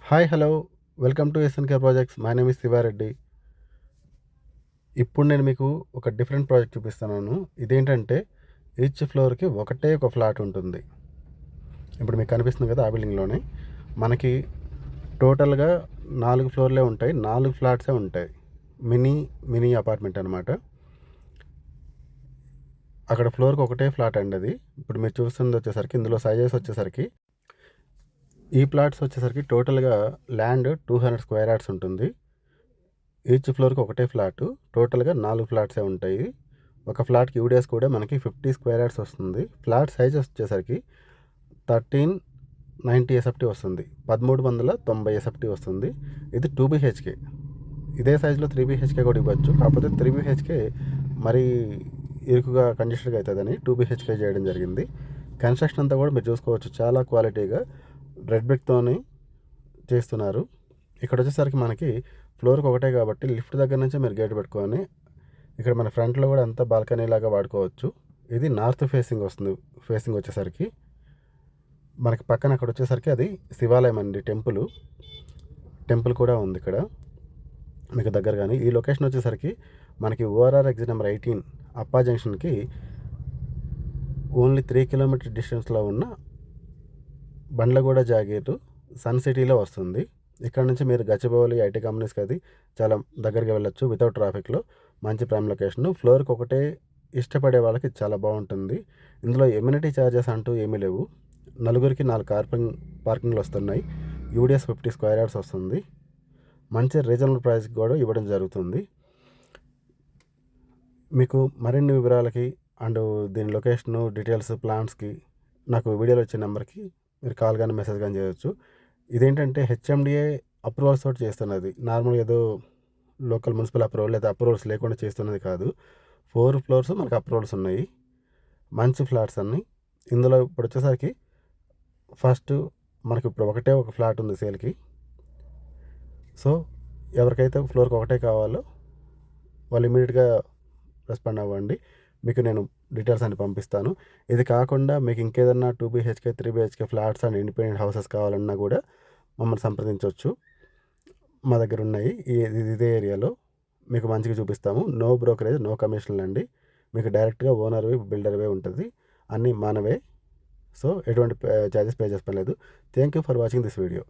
Hi hello welcome to SNK projects. My name is Shiva Reddy. ఇప్పుడు నేను మీకు ఒక డిఫరెంట్ ప్రాజెక్ట్ చూపిస్తున్నాను. ఇదేంటంటే ఈచ్ ఫ్లోర్కి ఒకటే ఒక ఫ్లాట్ ఉంటుంది. ఇప్పుడు మీకు కనిపిస్తుంది కదా, ఆ బిల్డింగ్లోనే మనకి టోటల్గా 4 ఫ్లోర్లే ఉంటాయి. 4 ఫ్లాట్సే ఉంటాయి. మినీ మినీ అపార్ట్మెంట్ అనమాట. అక్కడ ఫ్లోర్కి ఒకటే ఫ్లాట్ అండి అది. ఇప్పుడు మీరు చూస్తుంది వచ్చేసరికి ఇందులో సైజెస్ వచ్చేసరికి ఈ ప్లాట్స్ వచ్చేసరికి టోటల్గా ల్యాండ్ 200 స్క్వేర్ యార్డ్స్ ఉంటుంది. ఈచ్ ఫ్లోర్కి ఒకటే ఫ్లాటు. టోటల్గా 4 ఫ్లాట్సే ఉంటాయి. ఒక ఫ్లాట్కి యూడిఎస్ కూడా మనకి 50 స్క్వేర్ యార్డ్స్ వస్తుంది. ఫ్లాట్ సైజ్ వచ్చేసరికి 1390 ఎస్ఎఫ్టీ వస్తుంది. 1390 ఎస్ఎఫ్టీ వస్తుంది. ఇది 2 బిహెచ్కే. ఇదే సైజులో 3 బిహెచ్కే కూడా ఇవ్వచ్చు. కాకపోతే 3 బిహెచ్కే మరీ ఇరుకుగా కంజెస్టెడ్గా అవుతుందని 2 బిహెచ్కే చేయడం జరిగింది. కన్స్ట్రక్షన్ అంతా కూడా మీరు చూసుకోవచ్చు, చాలా క్వాలిటీగా రెడ్ బ్రిక్తోని చేస్తున్నారు. ఇక్కడ వచ్చేసరికి మనకి ఫ్లోర్కి ఒకటే కాబట్టి లిఫ్ట్ దగ్గర నుంచి మీరు గేట్ పెట్టుకొని ఇక్కడ మన ఫ్రంట్లో కూడా అంతా బాల్కనీ లాగా వాడుకోవచ్చు. ఇది నార్త్ ఫేసింగ్ వస్తుంది. ఫేసింగ్ వచ్చేసరికి మనకి పక్కన అక్కడ వచ్చేసరికి అది శివాలయం అండి, టెంపుల్ కూడా ఉంది ఇక్కడ మీకు దగ్గర. కానీ ఈ లొకేషన్ వచ్చేసరికి మనకి ఓఆర్ఆర్ ఎగ్జిట్ నెంబర్ 18 అప్పా జంక్షన్కి ఓన్లీ 3 కిలోమీటర్ డిస్టెన్స్లో ఉన్న బండ్లగూడ జాగీరు సన్ సిటీలో వస్తుంది. ఇక్కడ నుంచి మీరు గచ్చిబౌలి ఐటీ కంపెనీస్కి అది చాలా దగ్గరికి వెళ్ళొచ్చు వితౌట్ ట్రాఫిక్లో. మంచి ప్రైమ్ లొకేషన్. ఫ్లోర్కి ఒకటే ఇష్టపడే వాళ్ళకి చాలా బాగుంటుంది. ఇందులో ఎమ్యూనిటీ ఛార్జెస్ అంటూ ఏమీ లేవు. నలుగురికి 4 పార్కింగ్లు వస్తున్నాయి. యూడిఎస్ 50 స్క్వేర్ యార్డ్స్ వస్తుంది. మంచి రీజనబుల్ ప్రైస్కి కూడా ఇవ్వడం జరుగుతుంది. మీకు మరిన్ని వివరాలకి అండ్ దీని లొకేషను డీటెయిల్స్ ప్లాన్స్కి నాకు వీడియోలో వచ్చే నెంబర్కి మీరు కాల్ కానీ మెసేజ్ కానీ చేయవచ్చు. ఇదేంటంటే హెచ్ఎండిఏ అప్రూవల్స్ తోటి చేస్తున్నది. నార్మల్గా ఏదో లోకల్ మున్సిపల్ అప్రూవల్ లేదా అప్రూవల్స్ లేకుండా చేస్తున్నది కాదు. 4 ఫ్లోర్స్ మనకు అప్రూవల్స్ ఉన్నాయి. మంచి ఫ్లాట్స్ అన్నీ. ఇందులో ఇప్పుడు వచ్చేసరికి ఫస్ట్ మనకి ఇప్పుడు ఒకటే ఒక ఫ్లాట్ ఉంది సేల్కి. సో ఎవరికైతే ఫ్లోర్కి ఒకటే కావాలో వాళ్ళు ఇమీడియట్గా రెస్పాండ్ అవ్వండి. మీకు నేను డీటెయిల్స్ అన్ని పంపిస్తాను. ఇది కాకుండా మీకు ఇంకేదన్నా 2 BHK 3 BHK flats and independent houses కావాలన్నా కూడా మమ్మల్ని సంప్రదించవచ్చు. మా దగ్గర ఉన్నాయి. ఇదే ఏరియాలో మీకు మంచిగా చూపిస్తాము. నో బ్రోకరేజ్, నో కమిషన్లు అండి. మీకు డైరెక్ట్గా ఓనర్వి బిల్డర్వే ఉంటుంది. అన్నీ మనవే. సో ఎటువంటి ఛార్జెస్ పే చేసుకోలేదు. Thank you for watching this video.